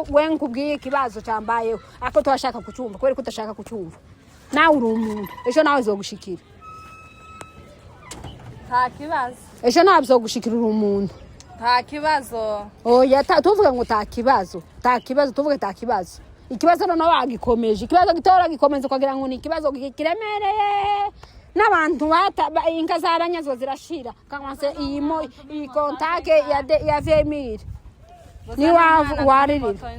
iyo we nkubwiye ikibazo cyambayeho ako twashaka kucyumva kubera ko utashaka kucyumva nawe uri umuntu ejo nawe zogushikira nta kibazo ejo nawe zogushikira uri umuntu nta kibazo oya tuvuga ngo nta kibazo tuvuge nta kibazo ikibazo none wagikomeje ikibazo gitora gikomeza kugira ngo ni ikibazo kiremereye n'abantu inka zaranyazo zirashira kanwanse iyi kontake ya Vemire ni waririra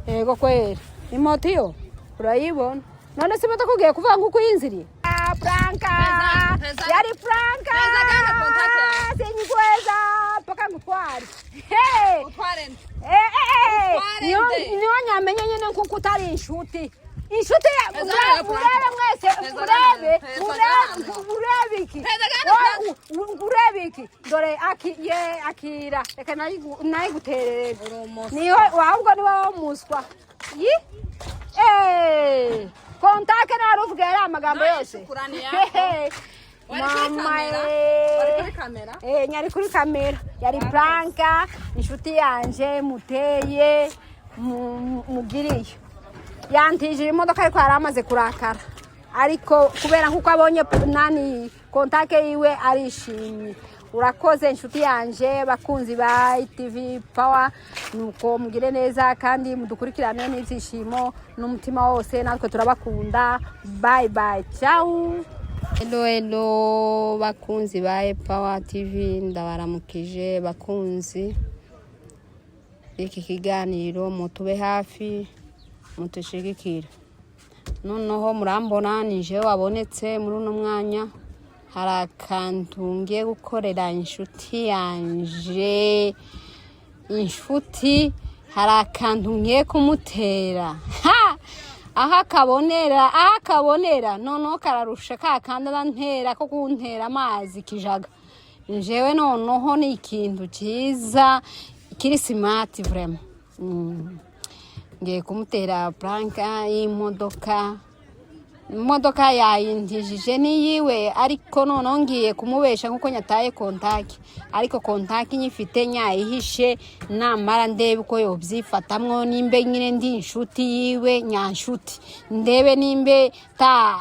yego kwera imoto yo urayibona none se batakugiye kuvuga ngo kuyinziriye Franka yari Franka sinyigweza paka ngutware utware niyo nyamenye nyine nkuko utari inshuti urebe mwese urebe iki dore akira reka nayiguterere niyo ahubwo niwe wamuswa kontake naruvuga yari amagambo yose mama nyari kuri kamera yari Franka inshuti yanje muteye mugiriye yantije imodoka ariko yaramaze kurakara ariko kubera nkuko abonye nani kontake yiwe arishimye urakoze inshuti yanje bakunzi ba TV Power nuko mugire neza kandi mudukurikirane n'ibyishimo n'umutima wose natwe turabakunda bye bye ciao hello bakunzi ba Power TV ndabaramukije bakunzi iki kiganiro mutube hafi mutushigikira noneho murambona nije wabonetse muri uno mwanya harakantu ngiye gukorera inshuti yanje inshuti harakantu ngiye kumutera aha kabonera noneho kararusha kakanda ntera ko kuntera amazi kijaga njewe noneho ni ikintu cyiza kiri smart vraiment ngiye kumutera Franka y'imodoka yayindijije niyiwe ariko noneho ngiye kumubesha nkuko nyataye kontaki ariko kontaki nyifite nyayihishe namara ndebe uko yobyifatamwo nimbe nyine ndi inshuti yiwe nyanshuti ndebe nimbe ta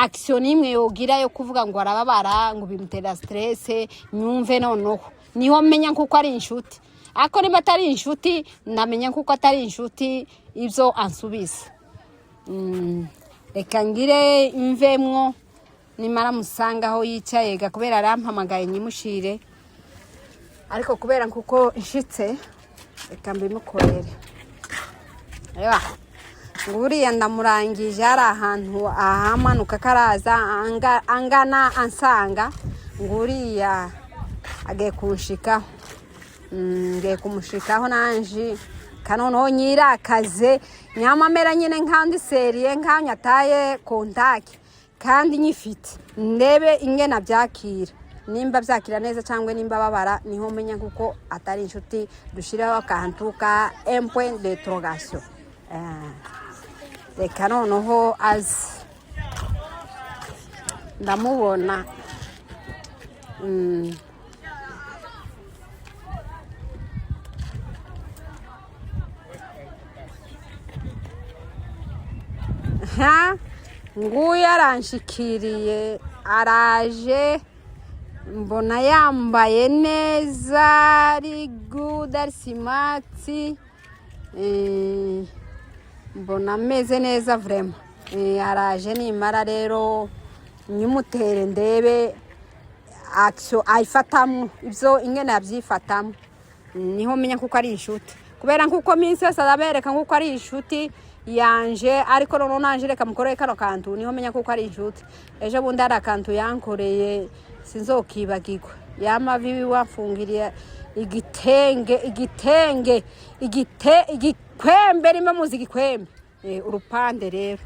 action imwe yogira yo kuvuga ngo arababara ngo bimutera stress nyumve noneho niho menya nkuko ari inshuti ako nimba atari inshuti ndamenya nkuko atari inshuti ibyo ansubiza reka ngire mvemwo nimara musanga aho yicaye kubera arampamagaye nyimushire ariko kubera nkuko nshitse reka mbimukorere ewa nguriya ndamurangije ari ahantu ahamanuka karaza angana ansanga nguriya agiye kunshikaho ngiye kumushikaho nanje kanono nyirakaze nyamamera nyine nkandi serie nkanyataye kontake kandi nyifite ndebe ingena byakira nimba byakira neza cyangwa nimba babara niho menya kuko atari inshuti dushiraho akantu ka point d'interrogation reka noneho ndamubona nguyu aranshikiriye araje mbona yambaye neza ari good ari smart mbona ameze neza vraiment araje nimara rero nyimutere ndebe action ayifatamo ibyo ingene yabyifatamo niho menya kuko ari inshuti kubera nkuko minsi yose arabereka nkuko ari inshuti yanje ariko noneho nanje reka mukoreye kano kantu niho menya kuko ari inshuti ejo bundi ari akantu yankoreye sinzokibagirwa yamavi wafungiriye igikwembe rimwe muzi igikwembe urupande rero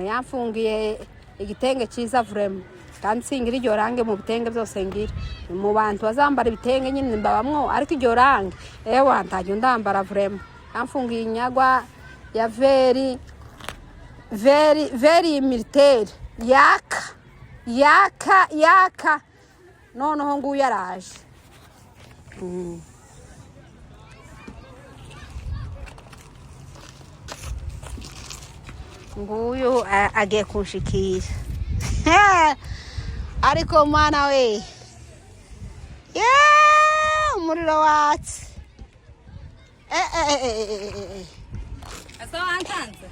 yamfungiye igitenge cyiza vraiment kandi singira iryo range mu bitenge byose ngira mu bantu bazambara ibitenge nyine mbabamwo ariko iryo range wantajye ndambara vraiment yamfungiye inyagwa ya very militaire yaka noneho nguyu yaraje nguyu agiye kunshikira ariko mwana we umuriro watse asa wantanze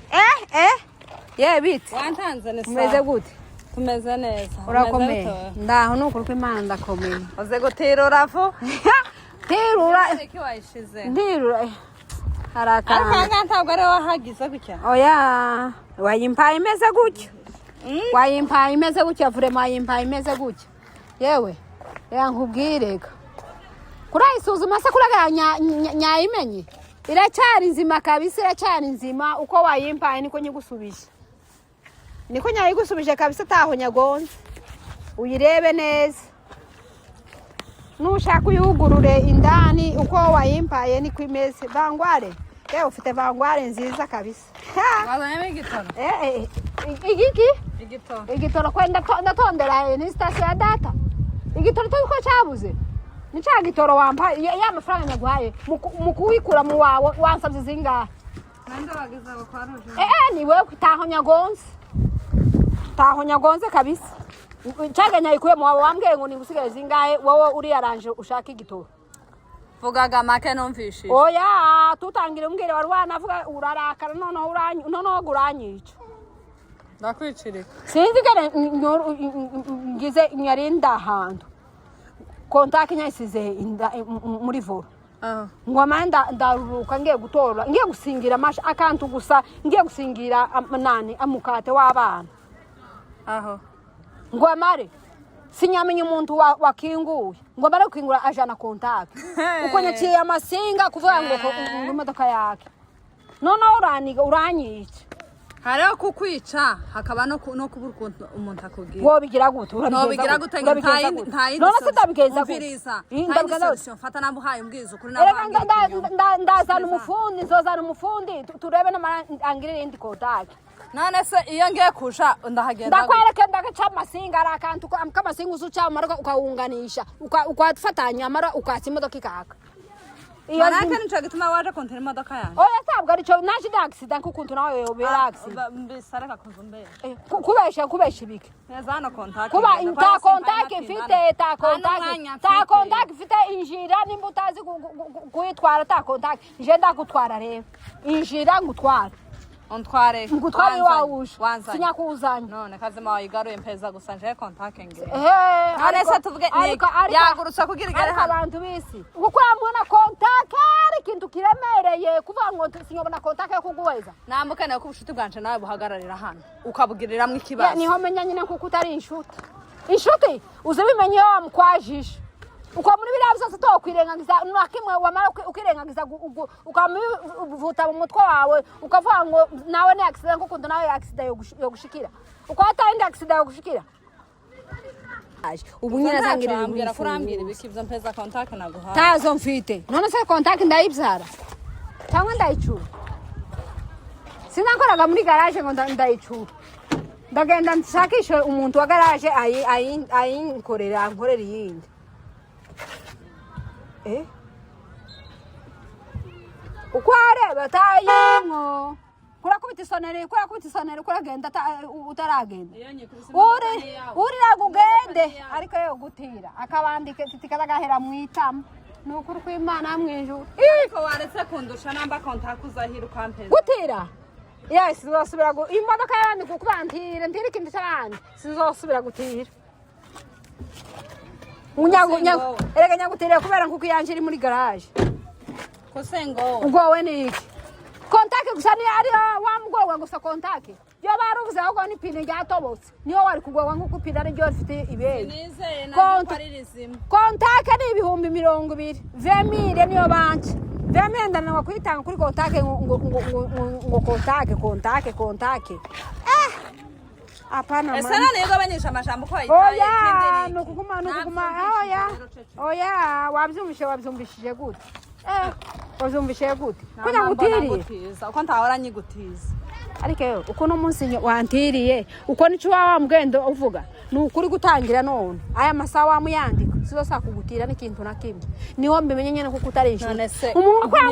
ye biti wantanze neza umeze gute tumeze neza urakomeye ndaho nukuri ko Imana ndakomeye uze gutirura vo tirura iki wayishize ndirura harakanga ariko ntabwo ari wahagize gutya oya wayimpaye imeze gutya wayimpaye imeze gutya vrema wayimpaye imeze gutya yewe nkubwirega kurayisuzuma se kuraga nyayimenye iracyari nzima kabisa iracyari nzima uko wayimpaye niko nyigusubije niko nyayigusubije kabisa taho nyagonze uyirebe neza nushaka uyugurure indani uko wayimpaye niko imeze bangware yewe ufite bangware nziza kabisa wazanye igitoro igitoro kwenda ndatondera ni station ya data igitoro cyo ko cyabuze ni cya gitoro wampaye ya mafaranga nyaguhaye mukuwikura mu wawe wansabye zingahe nande wagize abakwaruje ni wewe taho nyagonze kabisa cyaganya ikuye mu wawe wambwiye ngo ningusigaye zingahe wowe uri yaranje ushaka igitoro vugaga make numvishije oya tutangire umbwire wari wanavuga urarakara noneho guranyica ndakwicirika sinzi gane ngize nyarinda ahantu Con-tack nyasize muri voro ngoma ndaruruka ngiye gutora ngiye gusingira amashi akantu gusa ngiye gusingira nani amukate w'abana aho ngomare sinyamenye umuntu wakinguye ngomare kukingura ajana Con-tack uko nyaciye amasinga kuvuga ngo imodoka yake noneho uranyica hariho kukwica hakaba no kubura umuntu akubwira wobigira gute nobigira gute ntayi none se ndabigenza umviriza ndabigenza fata namuhaye umbwiza ukuri ndazana umufundi nzozana umufundi turebe n'amangirire indi Con-tack none se iyo ngiye kusha ndahagenda ndakwereke ndagaca amasinga ari akantu k'amasinga uzuca amara ukawunganisha ukafatanya amara ukatsa imodoka ikaka Manake nico gituma waje kontera imodoka yanjye oya tabwo arico naje accident kukuntu nawe yobera accident mbisareka kuzumbera kubesha ibiki nezano Con-tack kuba ta Con-tack ifite ta Con-tack ifite injira nimba utazi kuyitwara ta Con-tack je ndagutwara rero injira ngutwara ontware ngutware wawusha sinyakuzanya none kazima wayigaruye mpeza gusa nje Con-tack ngire arese tuvuge yagurutsa kugira igere hano abantu bisi kuko yamubona Con-tack ari kintu kiremereye kuvuga ngo sinyobona Con-tack yo kuguweza nambukane ko ubushuti bwanje nawe buhagararira hano ukabugiriramwe ikibazo niho menya nyine kuko utari inshuti uze bimenye wa mukwajisha uko muri biriya byose tokwirengagiza nakimwe wamara ukirengagiza ukamuvuta mu mutwe wawe ukavuga ngo nawe ni accident kuko nawe accident yo gushikira uko atandi accident yo gushikira ubu nyine azangirira kurambira ibikivyo mpeza Con-tack naguha tazo mfite none se Con-tack ndayibyara cyangwa ndayicura sinakoraga muri garage ngo ndayicura ndagenda nshakisha umuntu wa garage ayinkorera yindi uko areba tayinko kurakubita isoneri kuragenda utaragenda urira gugende ariko yo gutira akabandike titikagahera mwitama nukuri ko Imana mwijuru ariko waretse kundusha namba Con-tack uzahira ukampeza gutira yes uzosubira imodoka yandi kukubantira ndiri kintu cyabandi sizosubira gutira erega nyagutiriye kubera nkuko yanje iri muri garage kusengo ugowe niki Con-tack gusa ni ari wamugowe gusa Con-tack yo baruvuze ahubwo ni pine ryatobotse niyo wari kugowe nkuko pine ari ryo rifite ibeye Con-tack ni ibihumbi 200 20 niyo banki 20 ndana kwitanga kuri Con-tack ngo Con-tack apana ese none yego banyisha amajambo ko yitaye oya nukuguma oya wabyumvishije gute wabyumvishije gute kunya gutiriye uko ntahora nyigutiza ariko uko no munsi wantiriye uko nico wamugendo uvuga nukuri gutangira none aya masaha wamuyandika sizosa kugutira n'ikintu nakimwe niho mbimenye nyene kuko utari inshuti umuntu kwa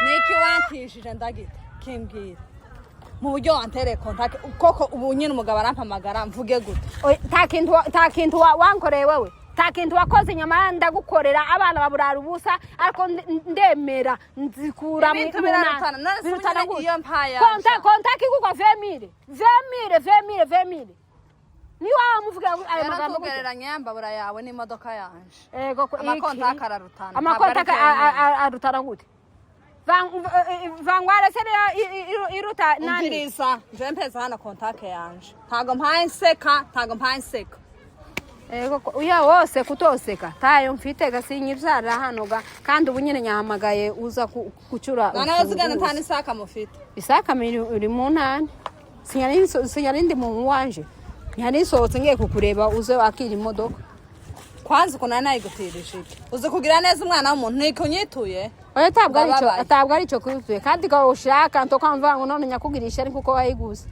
niki watishije ndagita kimbwira mu buryo wantereye contact koko ubu nyine umugabo arampamagara mvuge gute ta kintu wankoreye wewe ta kintu wakoze nyama ndagukorera abana baburara ubusa ariko ndemera nzikura mu birutana iyo mpaya contact igugwa 20 ni wa muvuga ayo magambo kugereranya yambabura yawe n'imodoka yanje ego ko amakontact ararutana amakontact arutana gute vangwara sere iruta nani umviriza je mpeza hana contact yanje ntago mpanseka ego uya wose kutoseka tayo mfite gasinyivyara hanoga kandi ubu nyine nyahamagaye uza kucura nana bazigana ntani saka mufite isaka uri mu ntani sinyarindi mu wanje ntanisohotse ngiye kukureba uze wakira imodoka kwanza uko nayigutirije uze kugira neza umwana w'umuntu nikunyituye oya tabwa arico kutuye kandi ko ushaka ntokamva ngo none nyakugirisha ariko uko wayiguze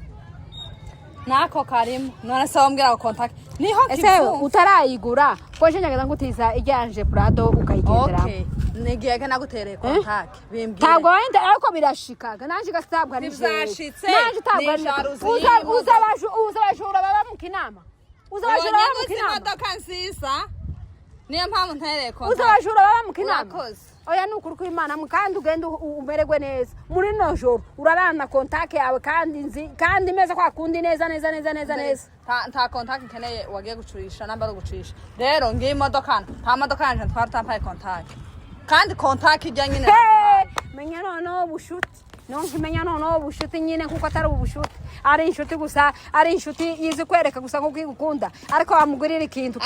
nako karimo none se wombwira ko contact niho kivu ese utarayigura ko je nyagaza ngutiza ijyanje Prado ukayigendera okay nigiye kana gutereye contact bimbwira tago wende ariko birashikaga nanje gastabwa ni bizashitse nanje tabwa uzabajura baba mukinama uzabajura baba mukinama imodoka nziza niyo mpamvu ntereye contact uzabajura baba mukinama oya nukuri ko Imana mukandi ugenda umeregwe neza muri no joro urarana contact yawe kandi meza kwa kundi neza nta contact nkeneye wagiye gucurisha namba gucurisha rero ngiye imodoka nta modoka yanje twarampaye contact kandi contact ijya nyine menya no bushuti menya no bushuti nyine kuko atari ubushuti ari inshuti gusa ari inshuti yize kwereka gusa nko kwigukunda ariko wamugurira ikintu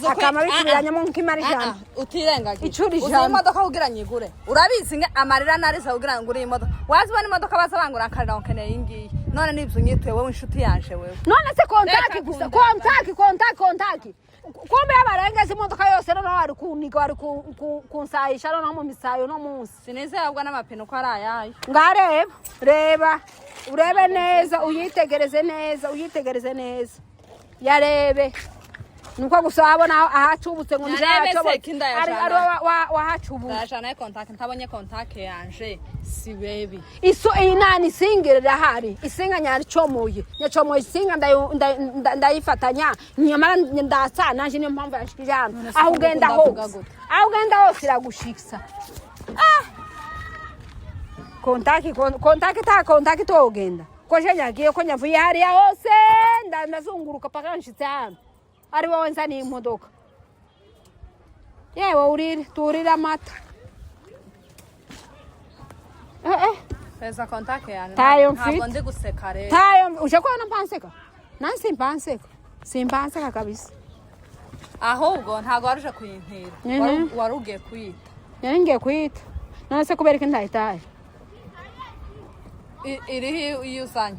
akama bikubiranyamo nk'imari jana utirengaje uzi imodoka kugira nyigure urabizi nge amarira nariza kugira ngure imodoka wazibona imodoka baza bangura akarira nkeneye ingiyi none nibyo nyitwe wewe inshuti yanje wewe none se contact gusa contact kumbe yabarengeza imodoka yose no wari kuniga wari kunsayisha no mu misayo no munsi sineze yabwa n'amapine uko ari ayayo ngareba urebe neza uyitegereze neza yarebe nuko gusabona ahacubutse ngo njacho ari wahacubutse ndashana contact ntabonye contact yanje si baby iso inani singirira hari isinga nyari comoye nyacomoye isinga ndayifatanya nyamara ndatsa nanje niyo mpamvu yashikijana aho ugenda hose iragushikisa contact togenda ko nyagiye ko nyavuye hari ya hose ndazunguruka paka nshitse hano ari wowe nzani imodoka yewe turira amata pesa contact yanjye tayo ntabwo ndi guseka rero tayo uje ko nampanseka nansi mpanseka kabisa ahubwo ntago waruje kuyintira warugiye kuyita ngiye kuyita none se kubereka ndahitaye irihi uyusanye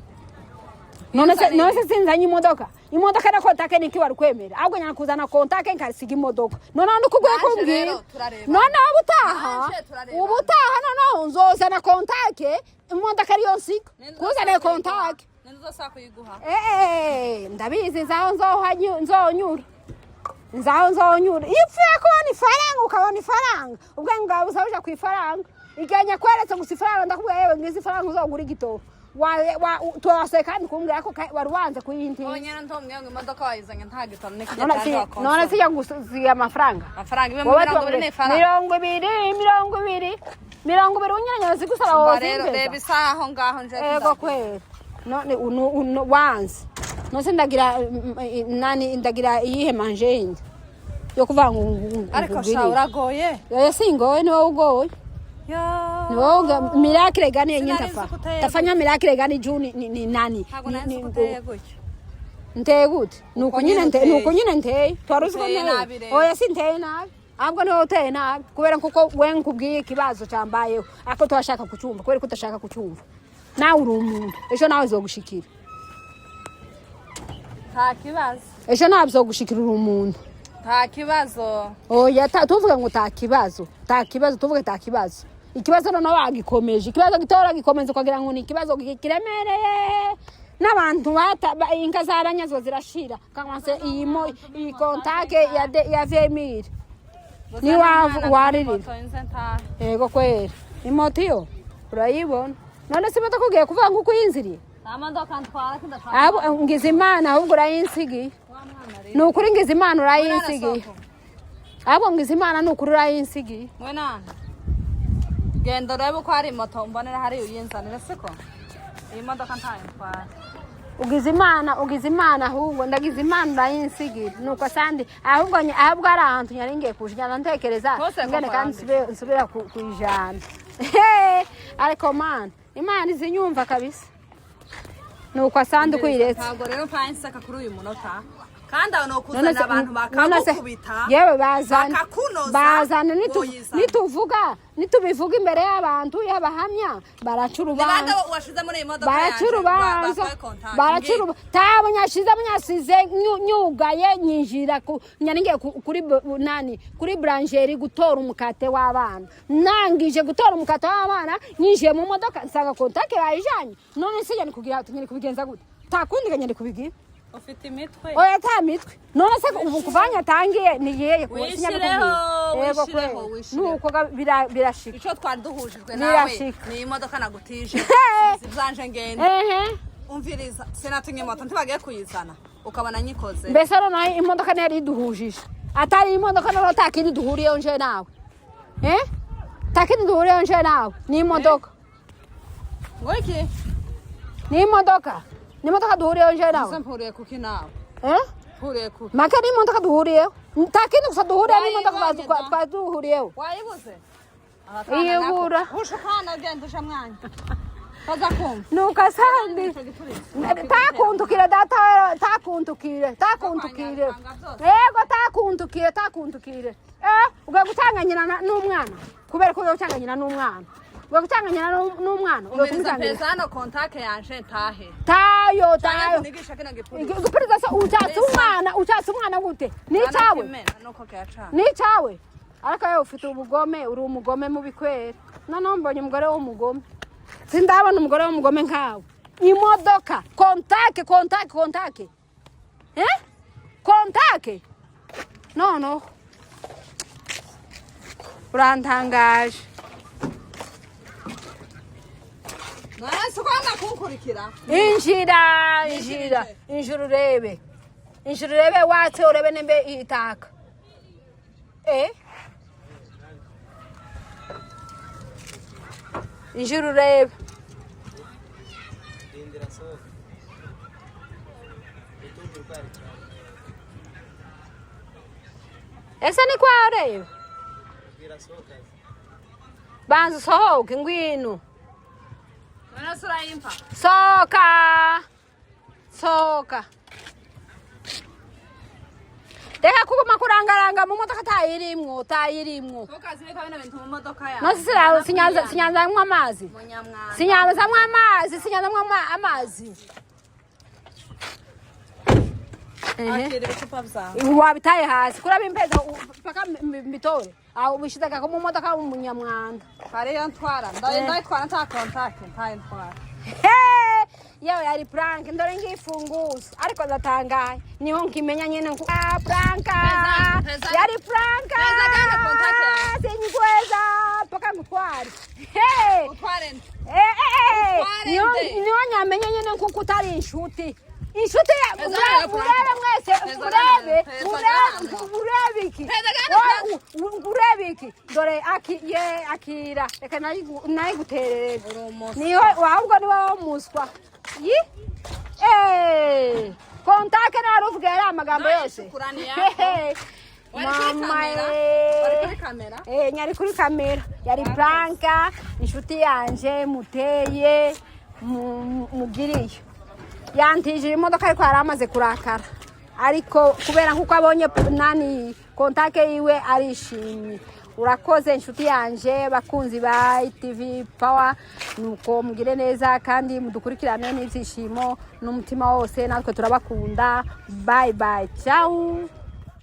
none se sinzanye imodoka na contact niki bari kwemera ahubwo nyana kuzana contact nkasiga imodoka none ndukugwe kumbwira none ubutaha none nzozana contact imodoka ari yonsika kuzana contact nenzo sako yiguha ndabizi nzonyura ipfuye kubona ifaranga ukabona ifaranga ubwo ngabo usabuje ku ifaranga iganya kweretse gusa ifaranga ndakubwiye yewe ngize ifaranga uzogura igitofu tuwase kandi kumbwira ko wari wanze kuyintinda onyana ntomwe ngo imodoka wayizanye nta gitoro n'ikijya none se yagusiga amafaranga ibe mu 20 faranga 20 unyanya zigusaba wowe reba isaha aho ngaho nje ego kwera none wanze nose ndagira iyihe manjenge yo kuvanga ariko sha uragoye singoye niwe ugoye niwoga miracle gani yenye tafanya miracle gani juu ni nani nteye gute nuko nyine nteye twaruzi ko nteye oya sinteye nabi ahubwo niwe uteye nabi kubera kuko we nkubwiye ikibazo cyambayeho ako twashaka kucyumva kubera ko utashaka kucyumva nawe uri umuntu ejo nawe zogushikira nta kibazo ejo nawe zogushikira uri umuntu nta kibazo oya tuvuga ngo nta kibazo tuvuge nta kibazo ikibazo no wagikomeje ikibazo gitora gikomeza kugira ngo ni ikibazo kiremereye n'abantu inka zaranyazo zirashira kanwanse iyi contact ya 20 ni waririra yego kwera imoto yo urayibona none se batakugiye kuvuga ngo kuyinziriye Amodoka ntwara kindatwara. abo ngize imana ahubwo urayinsigiye nukuri ngize imana urayinsigiye abo ngize imana nukuri urayinsigiye mwe nana genda urebe ko hari moto mbonera hari uyinzanira siko iyi modoka ntayo ntwara ugize imana ahubwo ndagize imana urayinsigira nuko sandi ahubwo ari ahantu nyaringiye kujyana ntekereza ngene kandi nsubira kujana ariko man imana izinyumva kabisa nuko sandi kwiretse ntabwo rero mpansaka kuri uyu munota kandi aho no kuzana abantu bakagukubita yewe bazana nitubivuga imbere y'abantu y'abahamya baracurubanza tabo nyasize nyugaye nyinjira nyaringiye kuri brancheri gutora umukate w'abana nangije gutora umukate w'abana nyinjiye mu modoka nsanga Con-tack yayijanye none se nyari kugira nyari kubigenza gute takundi nyari kubigira ufite imitwe oya ta mitwe none se ubu kuvanya tangiye ni yeye wishireho nuko birashika ico twari duhujijwe nawe ni imodoka nagutije zanje ngende umviriza sinatunye moto ntibagiye kuyizana ukabana nyikoze mbese none imodoka nari duhujije atari imodoka none takindi duhuriye nje nawe takindi duhuriye nje nawe ni imodoka ngoiki ni imodoka ni motoka duhuriyeho nje nawe mpuriye kuki nawe mpuriye kuki maka ni motoka duhuriyeho takindi gusa duhuriyeho ni motoka twaduhuriyeho wayibuze iyibura ushukana genda usha mwanya kaza kumva nuko sandi takundukire data takundukire yego takundukire ugiye gutanganyira n'umwana kubera ko ugiye gutanganyira n'umwana Bagutanganya n'umwana ukumutanganya hano Con-tack yanje tahe tayo nigisha kina gipuzi gupereza so ucyatse umwana gute ni cyawe ariko yo ufite ubugome uri umugome mu bikwere none mbonye umugore w'umugome sindabona umugore w'umugome nkawe imodoka Con-tack Con-tack no urantangaje Naraso kwanga kunkurikira injira urebe watse urebe nembe itaka injira urebe ese ni kwa urebe banza sohoke ngwino Sura impa. Soka. Deka kuguma kurangaranga mu modoka tayirimwo. Soka zibeka bino bintu mu modoka ya. No sinyanza mwa amazi. Sinyanza mwa amazi. Akire bicupa byawe. Wabitaye hasi kura bimpeza paka mbitore. Aho bishidaga ko mu modoka mu munyamwanda. Kare yantwara. Ndayitwara nta Con-tack ntayitwara. Yewe yari prank ndore ngifunguza ariko ndatangaye niho nkimenya nyene prank yari prank sinyigweza paka ngutware utware niho nyamenye nyene nkuko utari inshuti urebe mwese urebe iki dore akira reka nayiguterere niho ahubwo niwe wamuswa Con-tack naruvuga yari amagambo yose mama nyari kuri kamera yari prank inshuti yanje muteye mugiriye yantije imodoka ariko yaramaze kurakara ariko kubera nkuko abonye Con-tack yiwe arishimye urakoze inshuti yanje bakunzi ba TV Power nuko mugire neza kandi mudukurikirane n'ibyishimo n'umutima wose natwe turabakunda bye ciao